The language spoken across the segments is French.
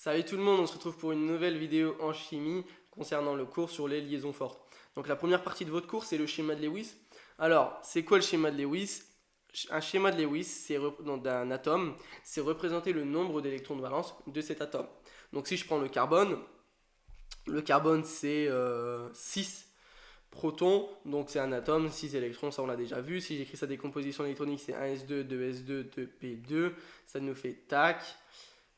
Salut tout le monde, on se retrouve pour une nouvelle vidéo en chimie concernant le cours sur les liaisons fortes. Donc la première partie de votre cours, c'est le schéma de Lewis. Alors, c'est quoi le schéma de Lewis? Un schéma de Lewis d'un atome, c'est représenter le nombre d'électrons de valence de cet atome. Donc si je prends le carbone c'est 6 protons, donc c'est un atome, 6 électrons, ça on l'a déjà vu. Si j'écris sa décomposition électronique, c'est 1s2, 2s2, 2p2, ça nous fait tac,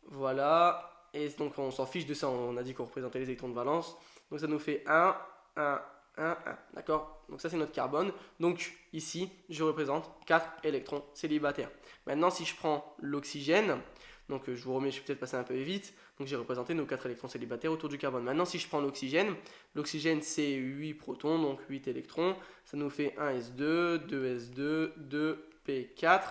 voilà. Et donc on s'en fiche de ça, on a dit qu'on représentait les électrons de valence. Donc ça nous fait 1, 1, 1, 1. D'accord? Donc ça c'est notre carbone. Donc ici, je représente 4 électrons célibataires. Maintenant si je prends l'oxygène, donc je vous remets, je vais peut-être passer un peu vite. Donc j'ai représenté nos 4 électrons célibataires autour du carbone. Maintenant si je prends l'oxygène c'est 8 protons, donc 8 électrons. Ça nous fait 1s2, 2s2, 2p4.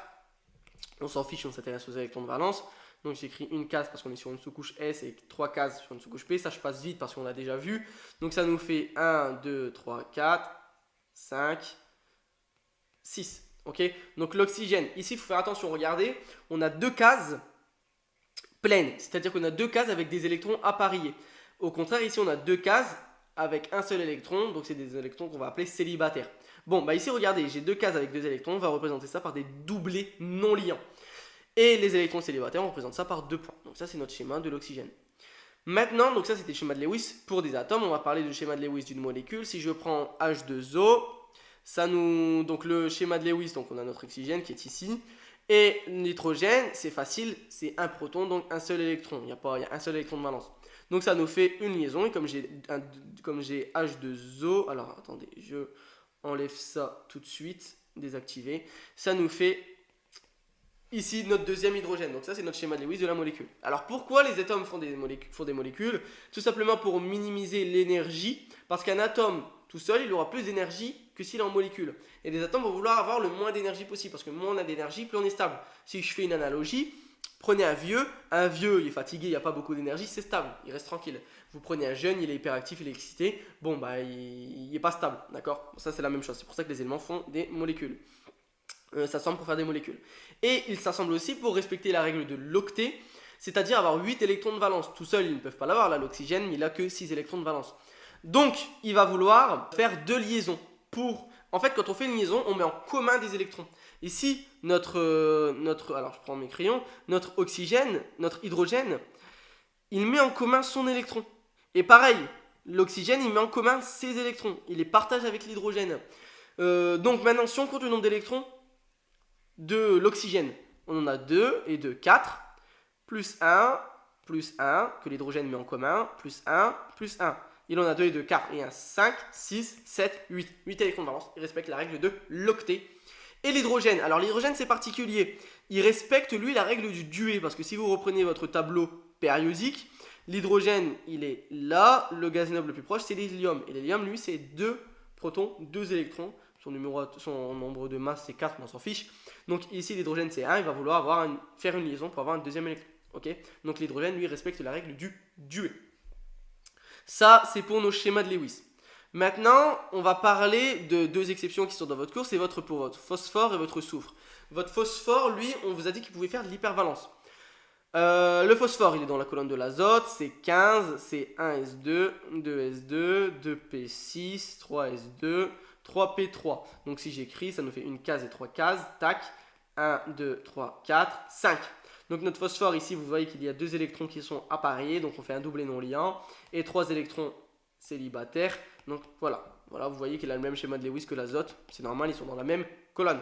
On s'en fiche, on s'intéresse aux électrons de valence. Donc j'écris une case parce qu'on est sur une sous-couche S et 3 cases sur une sous-couche P. Ça je passe vite parce qu'on l'a déjà vu. Donc ça nous fait 1, 2, 3, 4, 5, 6. Ok? Donc l'oxygène, ici il faut faire attention, regardez, on a deux cases pleines. C'est-à-dire qu'on a deux cases avec des électrons appariés. Au contraire, ici on a deux cases avec un seul électron. Donc c'est des électrons qu'on va appeler célibataires. Bon, bah ici regardez, j'ai deux cases avec deux électrons. On va représenter ça par des doublés non liants. Et les électrons célibataires, on représente ça par 2 points. Donc ça, c'est notre schéma de l'oxygène. Maintenant, donc ça, c'était le schéma de Lewis pour des atomes. On va parler du schéma de Lewis d'une molécule. Si je prends H2O, donc le schéma de Lewis, donc on a notre oxygène qui est ici. Et l'hydrogène, c'est facile, c'est un proton, donc un seul électron. Il y a un seul électron de valence. Donc ça nous fait une liaison. Et comme j'ai H2O, alors attendez, je enlève ça tout de suite, désactiver. Ça nous fait ici notre deuxième hydrogène. Donc ça c'est notre schéma de Lewis de la molécule. Alors pourquoi les atomes font des molécules? Tout simplement pour minimiser l'énergie, parce qu'un atome tout seul il aura plus d'énergie que s'il est en molécule. Et les atomes vont vouloir avoir le moins d'énergie possible, parce que moins on a d'énergie, plus on est stable. Si je fais une analogie, prenez un vieux il est fatigué, il n'y a pas beaucoup d'énergie, c'est stable, il reste tranquille. Vous prenez un jeune, il est hyperactif, il est excité, bon bah il n'est pas stable, d'accord? Ça c'est la même chose, c'est pour ça que les éléments font des molécules. S'assemblent pour faire des molécules. Et ils s'assemblent aussi pour respecter la règle de l'octet, c'est-à-dire avoir 8 électrons de valence. Tout seul, ils ne peuvent pas l'avoir, là, l'oxygène, il n'a que 6 électrons de valence. Donc, il va vouloir faire deux liaisons. En fait, quand on fait une liaison, on met en commun des électrons. Ici, alors je prends mes crayons, notre oxygène, notre hydrogène, il met en commun son électron. Et pareil, l'oxygène, il met en commun ses électrons. Il les partage avec l'hydrogène. Donc maintenant, si on compte le nombre d'électrons de l'oxygène, on en a 2 et 2, 4, plus 1, que l'hydrogène met en commun, plus 1, plus 1. Il en a 2 et 2, 4 et 1, 5, 6, 7, 8. 8 électrons de valence, il respecte la règle de l'octet. Et l'hydrogène, alors l'hydrogène c'est particulier, il respecte lui la règle du duet, parce que si vous reprenez votre tableau périodique, l'hydrogène il est là, le gaz noble le plus proche c'est l'hélium, et l'hélium lui c'est 2 protons, 2 électrons, son nombre de masse c'est 4, mais on s'en fiche. Donc ici l'hydrogène c'est 1, il va vouloir faire une liaison pour avoir un deuxième électron. Okay, donc l'hydrogène lui respecte la règle du duet. Ça c'est pour nos schémas de Lewis. Maintenant on va parler de deux exceptions qui sont dans votre cours, c'est pour votre phosphore et votre soufre. Votre phosphore lui on vous a dit qu'il pouvait faire de l'hypervalence. Le phosphore il est dans la colonne de l'azote, c'est 15, c'est 1s2, 2s2, 2p6, 3s2, 3p3. Donc si j'écris, ça nous fait une case et 3 cases, tac, 1, 2, 3, 4, 5. Donc notre phosphore ici, vous voyez qu'il y a 2 électrons qui sont appariés, donc on fait un doublé non liant, et 3 électrons célibataires. Donc voilà, vous voyez qu'il a le même schéma de Lewis que l'azote, c'est normal, ils sont dans la même colonne.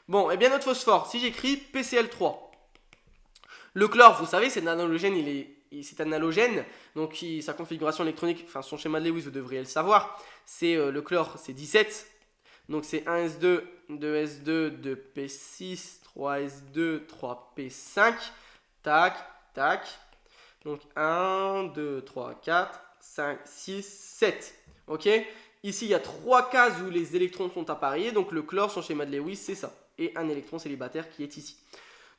Bon, et bien notre phosphore, si j'écris PCl3, le chlore, vous savez, c'est un halogène, donc sa configuration électronique, enfin son schéma de Lewis, vous devriez le savoir, c'est le chlore, c'est 17, donc c'est 1s2, 2s2, 2p6, 3s2, 3p5, tac, tac, donc 1, 2, 3, 4, 5, 6, 7, ok? Ici, il y a 3 cases où les électrons sont appariés, donc le chlore, son schéma de Lewis, c'est ça, et un électron célibataire qui est ici.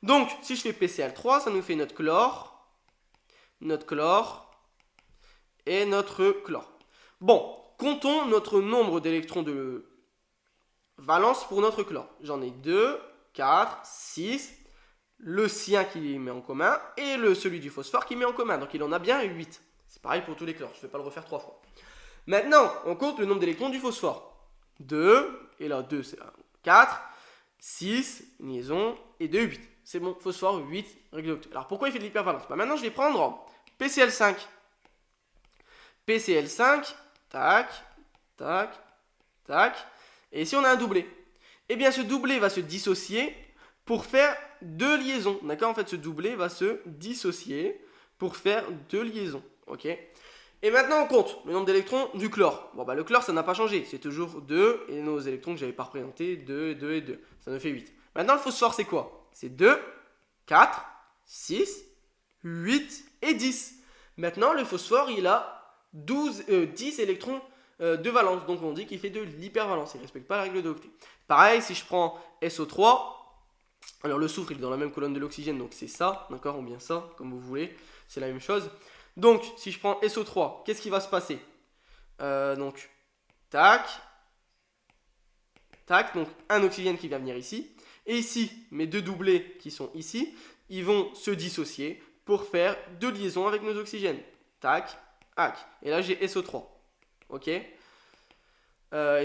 Donc, si je fais PCl3, ça nous fait notre chlore, et notre chlore. Bon, comptons notre nombre d'électrons de valence pour notre chlore. J'en ai 2, 4, 6, le sien qu'il met en commun et celui du phosphore qu'il met en commun. Donc il en a bien 8. C'est pareil pour tous les chlores, je ne vais pas le refaire 3 fois. Maintenant, on compte le nombre d'électrons du phosphore. 2, et là 2 c'est 4, 6, liaison, et 2, 8. C'est bon, phosphore 8, règle d'octet. Alors pourquoi il fait de l'hypervalence? Maintenant je vais prendre PCl5. PCl5, tac, tac, tac. Et ici on a un doublé. Eh bien ce doublé va se dissocier pour faire 2 liaisons. D'accord? En fait ce doublé va se dissocier pour faire 2 liaisons. Ok? Et maintenant on compte le nombre d'électrons du chlore. Bon bah le chlore ça n'a pas changé. C'est toujours 2 et nos électrons que je n'avais pas représentés, 2, 2 et 2. Ça nous fait 8. Maintenant le phosphore c'est quoi? C'est 2, 4, 6, 8 et 10. Maintenant le phosphore il a 10 électrons de valence. Donc on dit qu'il fait de l'hypervalence. Il ne respecte pas la règle de Octet. Pareil si je prends SO3. Alors le soufre il est dans la même colonne de l'oxygène. Donc c'est ça. D'accord? Ou bien ça comme vous voulez. C'est la même chose. Donc, si je prends SO3, qu'est-ce qui va se passer? Donc, tac, tac, donc un oxygène qui va venir ici. Et ici, mes deux doublés qui sont ici, ils vont se dissocier pour faire 2 liaisons avec nos oxygènes. Tac, tac. Et là, j'ai SO3. Ok? Et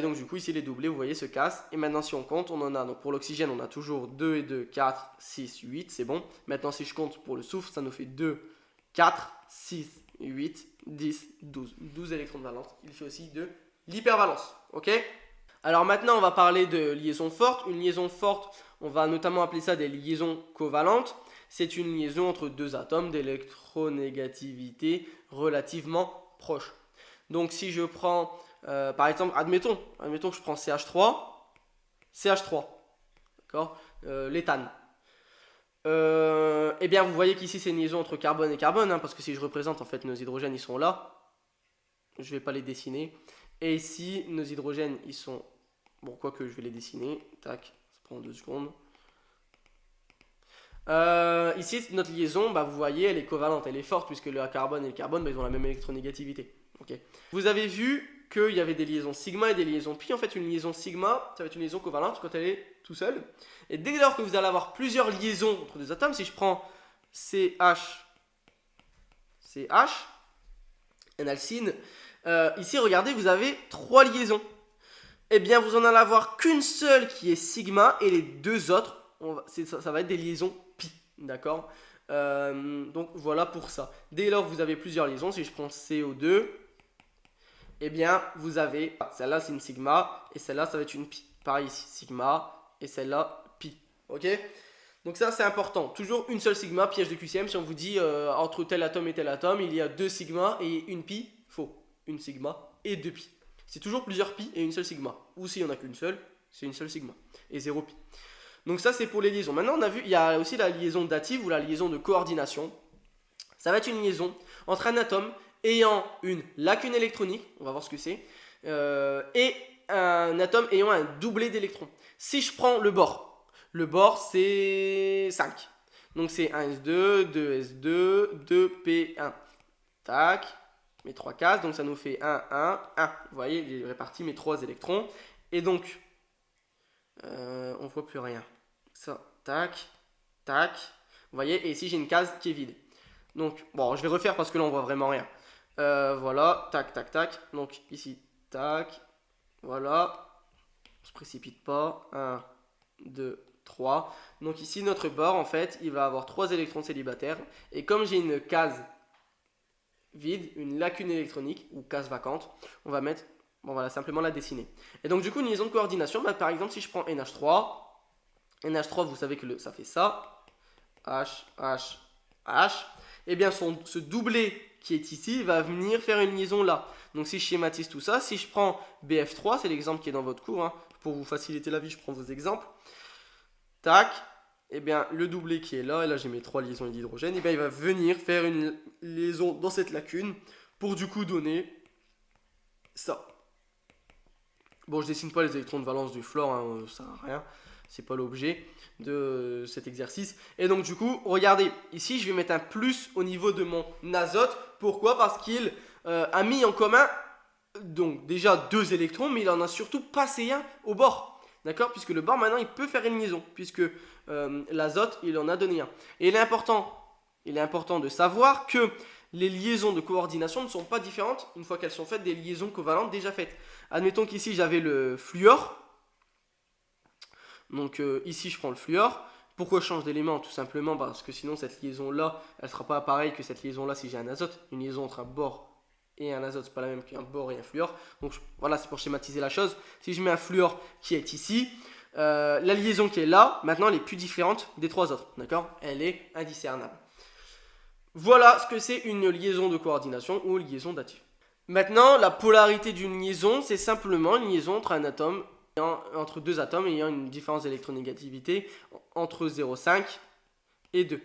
donc, du coup, ici, les doublés, vous voyez, se cassent. Et maintenant, si on compte, on en a, donc pour l'oxygène, on a toujours 2 et 2, 4, 6, 8, c'est bon. Maintenant, si je compte pour le soufre, ça nous fait 2, 4, 6, 8, 10, 12. 12 électrons de valence. Il fait aussi de l'hypervalence. Ok? Alors maintenant, on va parler de liaisons fortes. Une liaison forte, on va notamment appeler ça des liaisons covalentes. C'est une liaison entre deux atomes d'électronégativité relativement proche. Donc si je prends, par exemple, admettons que je prends CH3, d'accord, l'éthane. Eh bien vous voyez qu'ici c'est une liaison entre carbone et carbone, hein, parce que si je représente en fait nos hydrogènes ils sont là, je ne vais pas les dessiner, et ici nos hydrogènes ils sont, bon quoi que je vais les dessiner, tac, ça prend 2 secondes. Ici notre liaison, bah, vous voyez elle est covalente, elle est forte puisque le carbone et le carbone bah, ils ont la même électronégativité. Okay. Vous avez vu qu'il y avait des liaisons sigma et des liaisons pi. En fait, une liaison sigma, ça va être une liaison covalente quand elle est tout seule. Et dès lors que vous allez avoir plusieurs liaisons entre deux atomes, si je prends CH, un alcyne, ici, regardez, vous avez 3 liaisons. Eh bien, vous en allez avoir qu'une seule qui est sigma et les deux autres, ça va être des liaisons pi. D'accord? Donc, voilà pour ça. Dès lors que vous avez plusieurs liaisons, si je prends CO2, eh bien, vous avez, celle-là c'est une sigma, et celle-là ça va être une pi. Pareil ici, sigma, et celle-là, pi. Ok? Donc ça c'est important. Toujours une seule sigma, piège de QCM. Si on vous dit entre tel atome et tel atome, il y a 2 sigma et une pi, faux. Une sigma et 2 pi. C'est toujours plusieurs pi et une seule sigma. Ou s'il n'y en a qu'une seule, c'est une seule sigma. Et 0 pi. Donc ça c'est pour les liaisons. Maintenant on a vu, il y a aussi la liaison dative ou la liaison de coordination. Ça va être une liaison entre un atome ayant une lacune électronique, on va voir ce que c'est, et un atome ayant un doublé d'électrons. Si je prends le bord c'est 5. Donc c'est 1s2, 2s2, 2p1. Tac, mes 3 cases, donc ça nous fait 1, 1, 1. Vous voyez, j'ai réparti mes 3 électrons. Et donc, on ne voit plus rien. Ça, tac, tac. Vous voyez, et ici j'ai une case qui est vide. Donc, bon, je vais refaire parce que là on voit vraiment rien. Voilà, tac, tac, tac. Donc ici, tac, voilà. On se précipite pas. 1, 2, 3. Donc ici, notre bord, en fait, il va avoir 3 électrons célibataires. Et comme j'ai une case vide, une lacune électronique, ou case vacante, on va mettre, bon voilà, simplement la dessiner. Et donc du coup, une liaison de coordination, bah, par exemple, si je prends NH3, vous savez que ça fait ça. H, H, H. Eh bien, ce doublé qui est ici va venir faire une liaison là. Donc si je schématise tout ça, si je prends BF3, c'est l'exemple qui est dans votre cours, hein, pour vous faciliter la vie, je prends vos exemples. Tac, eh bien le doublé qui est là, et là j'ai mes 3 liaisons d'hydrogène, eh bien il va venir faire une liaison dans cette lacune pour du coup donner ça. Bon, je dessine pas les électrons de valence du fluor, hein, ça sert à rien. C'est pas l'objet de cet exercice. Et donc du coup, regardez, ici je vais mettre un plus au niveau de mon azote. Pourquoi? Parce qu'il a mis en commun donc déjà 2 électrons, mais il en a surtout passé un au bord. D'accord? Puisque le bord maintenant il peut faire une liaison. Puisque l'azote, il en a donné un. Et il est important de savoir que les liaisons de coordination ne sont pas différentes une fois qu'elles sont faites des liaisons covalentes déjà faites. Admettons qu'ici j'avais le fluor. Donc ici je prends le fluor. Pourquoi je change d'élément? Tout simplement parce que sinon cette liaison là, elle ne sera pas pareille que cette liaison là si j'ai un azote. Une liaison entre un bore et un azote, c'est pas la même qu'un bore et un fluor. Donc voilà, c'est pour schématiser la chose. Si je mets un fluor qui est ici, la liaison qui est là, maintenant elle est plus différente des trois autres. D'accord? Elle est indiscernable. Voilà ce que c'est une liaison de coordination ou liaison dative. Maintenant, la polarité d'une liaison, c'est simplement une liaison entre un atome, entre deux atomes ayant une différence d'électronégativité entre 0,5 et 2.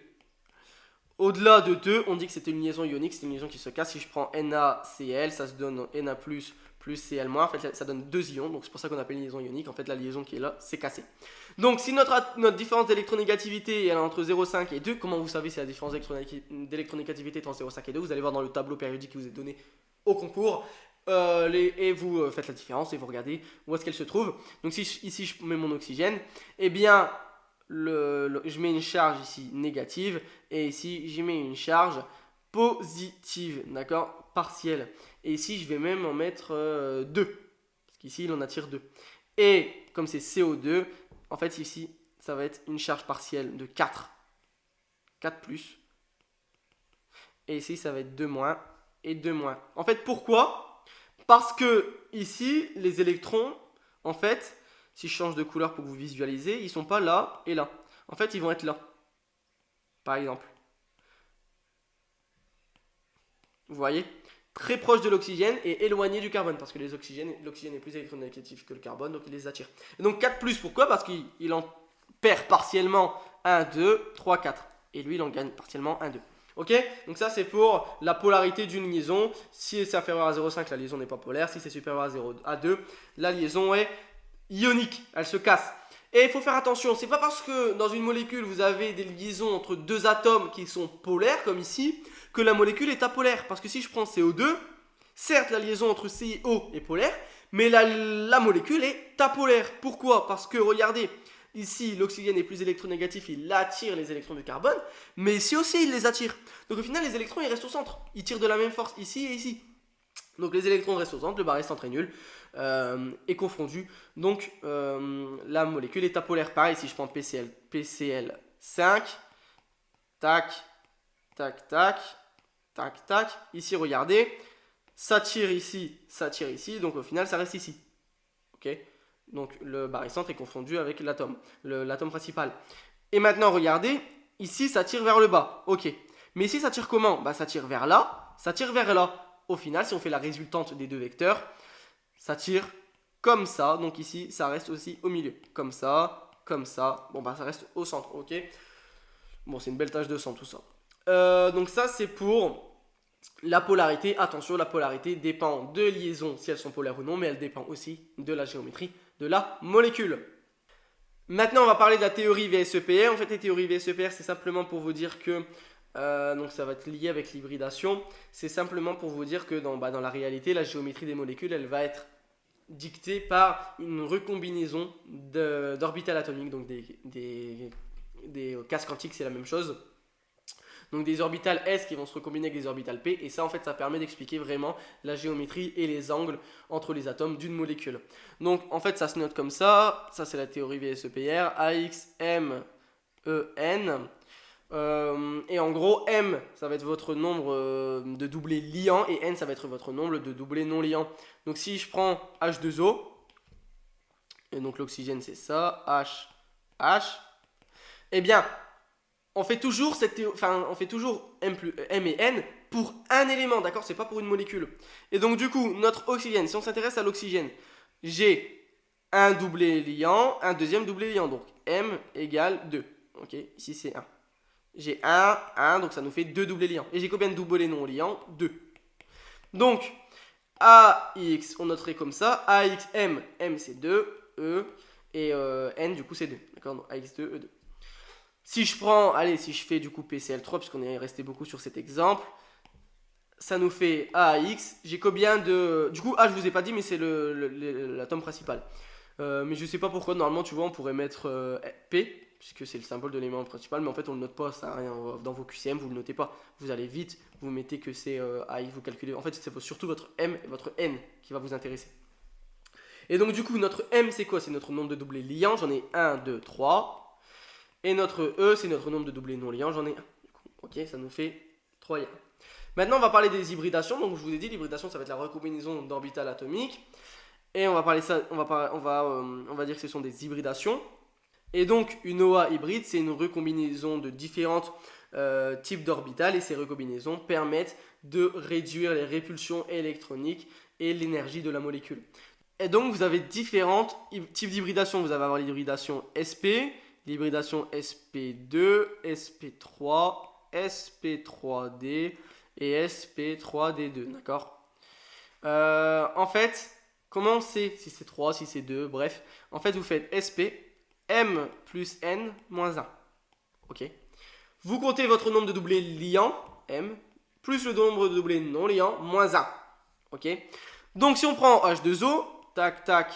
Au-delà de 2, on dit que c'était une liaison ionique, c'est une liaison qui se casse. Si je prends NaCl, ça se donne Na+, plus Cl-. En fait, ça donne deux ions, donc c'est pour ça qu'on appelle une liaison ionique. En fait, la liaison qui est là, c'est cassé. Donc, si notre différence d'électronégativité est entre 0,5 et 2, comment vous savez si la différence d'électronégativité est entre 0,5 et 2? Vous allez voir dans le tableau périodique qui vous est donné au concours. Et vous faites la différence et vous regardez où est-ce qu'elle se trouve. Donc, si ici je mets mon oxygène, eh bien, je mets une charge ici négative et ici je mets une charge positive, d'accord, partielle. Et ici je vais même en mettre 2 parce qu'ici il en attire 2. Et comme c'est CO2, en fait ici ça va être une charge partielle de 4 plus, et ici ça va être 2 moins et 2 moins. En fait pourquoi? Parce que ici les électrons, en fait, si je change de couleur pour que vous visualisez, ils ne sont pas là et là. En fait, ils vont être là. Par exemple. Vous voyez? Très proche de l'oxygène et éloigné du carbone. Parce que l'oxygène est plus électronégatif que le carbone, donc il les attire. Et donc 4 plus, pourquoi? Parce qu'il en perd partiellement 1, 2, 3, 4. Et lui, il en gagne partiellement 1, 2. Ok? Donc ça, c'est pour la polarité d'une liaison. Si c'est inférieur à 0,5, la liaison n'est pas polaire. Si c'est supérieur à 2, la liaison est ionique, elle se casse. Et il faut faire attention, c'est pas parce que dans une molécule vous avez des liaisons entre deux atomes qui sont polaires comme ici que la molécule est apolaire. Parce que si je prends CO2, certes la liaison entre C et O est polaire, mais la molécule est apolaire. Pourquoi? Parce que regardez, ici l'oxygène est plus électronégatif, il attire les électrons du carbone, mais ici aussi il les attire. Donc au final les électrons ils restent au centre, ils tirent de la même force ici et ici. Donc les électrons restent au centre, le barré centre est nul, est confondu. Donc la molécule est apolaire. Pareil, si je prends PCl5, tac, tac, tac, tac, tac. Ici, regardez, ça tire ici, donc au final, ça reste ici. Ok? Donc le barré centre est confondu avec l'atome principal. Et maintenant, regardez, ici, ça tire vers le bas. Ok. Mais ici, ça tire comment? Bah, ça tire vers là, ça tire vers là. Au final, si on fait la résultante des deux vecteurs, ça tire comme ça. Donc ici, ça reste aussi au milieu. Comme ça, comme ça. Bon, bah ça reste au centre, ok? Bon, c'est une belle tache de sang tout ça. Donc ça, c'est pour la polarité. Attention, la polarité dépend de liaisons, si elles sont polaires ou non, mais elle dépend aussi de la géométrie de la molécule. Maintenant, on va parler de la théorie VSEPR. En fait, les théories VSEPR, c'est simplement pour vous dire que donc ça va être lié avec l'hybridation. C'est simplement pour vous dire que dans la réalité, la géométrie des molécules, elle va être dictée par une recombinaison d'orbitales atomiques. Donc des cases quantiques, c'est la même chose. Donc des orbitales S qui vont se recombiner avec des orbitales P. Et ça, en fait, ça permet d'expliquer vraiment la géométrie et les angles entre les atomes d'une molécule. Donc en fait, ça se note comme ça. Ça, c'est la théorie VSEPR. AX, M, E, N. Et en gros, M, ça va être votre nombre de doublés liants et N, ça va être votre nombre de doublés non liants. Donc si je prends H2O, et donc l'oxygène c'est ça, H, eh bien, on fait toujours M et N pour un élément, d'accord? C'est pas pour une molécule. Et donc du coup, notre oxygène, si on s'intéresse à l'oxygène, j'ai un doublé liant, un deuxième doublé liant, donc M égale 2. Ok, ici c'est 1. J'ai 1, donc ça nous fait 2 doublés liants. Et j'ai combien de doublés non liants? 2. Donc, AX, on noterait comme ça. AXM, M c'est 2, E, et N du coup c'est 2. D'accord? Donc AX2, E2. Si je prends, si je fais du coup PCl3, puisqu'on est resté beaucoup sur cet exemple, ça nous fait AX. J'ai combien de... Du coup, A, je vous ai pas dit, mais c'est l'atome principal. Mais je sais pas pourquoi, normalement, tu vois, on pourrait mettre P, puisque c'est le symbole de l'élément principal, mais en fait on ne le note pas, ça n'a rien dans vos QCM, vous ne le notez pas. Vous allez vite, vous mettez que c'est I, vous calculez. En fait, c'est surtout votre M et votre N qui va vous intéresser. Et donc du coup, notre M, c'est quoi? C'est notre nombre de doublés liants, j'en ai 1, 2, 3. Et notre E, c'est notre nombre de doublés non liants, j'en ai 1. Du coup, ok, ça nous fait 3 et 1. Maintenant, on va parler des hybridations. Donc je vous ai dit, l'hybridation, ça va être la recombinaison d'orbitales atomiques. Et on va parler ça, on va dire que ce sont des hybridations. Et donc, une OA hybride, c'est une recombinaison de différents types d'orbitales. Et ces recombinaisons permettent de réduire les répulsions électroniques et l'énergie de la molécule. Et donc, vous avez différents types d'hybridation. Vous allez avoir l'hybridation SP, l'hybridation SP2, SP3, SP3D et SP3D2. D'accord? En fait, comment on sait si c'est 3, si c'est 2, bref. En fait, vous faites SP, M plus N moins 1. Ok. Vous comptez votre nombre de doublés liants, M, plus le nombre de doublés non liants, moins 1. Ok. Donc, si on prend H2O, tac, tac,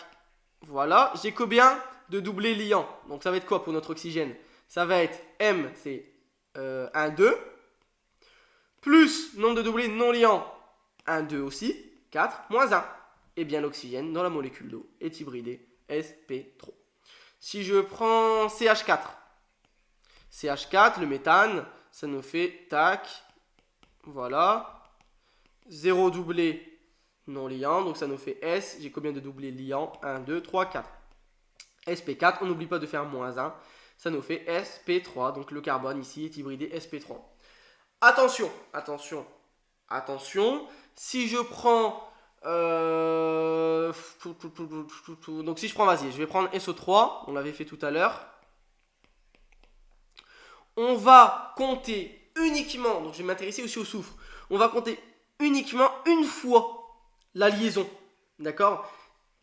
voilà, j'ai combien de doublés liants? Donc, ça va être quoi pour notre oxygène? Ça va être M, c'est 1, 2, plus nombre de doublés non liants, 1, 2 aussi, 4, moins 1. Et bien, l'oxygène dans la molécule d'eau est hybridé sp3. Si je prends CH4, CH4, le méthane, ça nous fait tac, voilà, 0 doublé non liant, donc ça nous fait S, j'ai combien de doublés liants? 1, 2, 3, 4. sp4, on n'oublie pas de faire moins 1, ça nous fait sp3, donc le carbone ici est hybridé sp3. Attention, attention, attention, si je prends... donc si je prends, vas-y, je vais prendre SO3, on l'avait fait tout à l'heure. On va compter uniquement, donc je vais m'intéresser aussi au soufre, on va compter uniquement une fois la liaison, d'accord?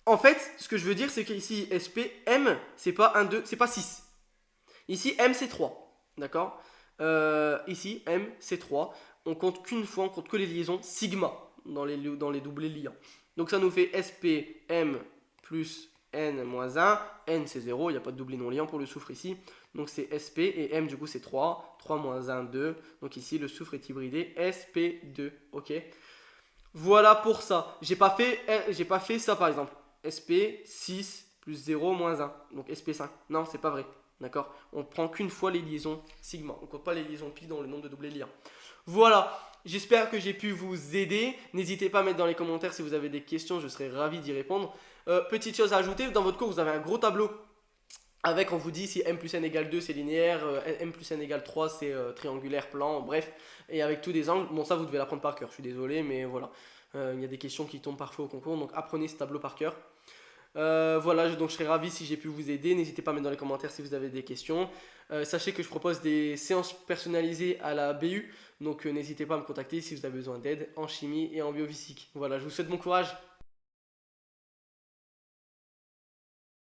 En fait, ce que je veux dire, c'est qu'ici, SP, M, c'est pas 1, 2, c'est pas 6. Ici, M, c'est 3, d'accord? Ici, M, c'est 3. On compte qu'une fois, on compte que les liaisons sigma dans les doublés liants. Donc ça nous fait SPM plus N moins 1. N, c'est 0, il n'y a pas de doublé non liant pour le soufre ici. Donc c'est SP et M, du coup, c'est 3. 3 moins 1, 2. Donc ici, le soufre est hybridé SP2, ok? Voilà pour ça. J'ai pas fait ça, par exemple. SP6 plus 0 moins 1. Donc SP5. Non, c'est pas vrai. D'accord? On prend qu'une fois les liaisons sigma. On ne compte pas les liaisons pi dans le nombre de doublés liants. Voilà. J'espère que j'ai pu vous aider. N'hésitez pas à mettre dans les commentaires si vous avez des questions. Je serai ravi d'y répondre. Petite chose à ajouter. Dans votre cours, vous avez un gros tableau. Avec, on vous dit si m plus n égale 2, c'est linéaire. M plus n égale 3, c'est triangulaire, plan. Bref. Et avec tous des angles. Bon, ça, vous devez l'apprendre par cœur. Je suis désolé, mais voilà. Il y a des questions qui tombent parfois au concours. Donc, apprenez ce tableau par cœur. Voilà, donc je serais ravi si j'ai pu vous aider. N'hésitez pas à mettre dans les commentaires si vous avez des questions. Sachez que je propose des séances personnalisées à la BU. Donc n'hésitez pas à me contacter si vous avez besoin d'aide en chimie et en biophysique. Voilà, je vous souhaite bon courage.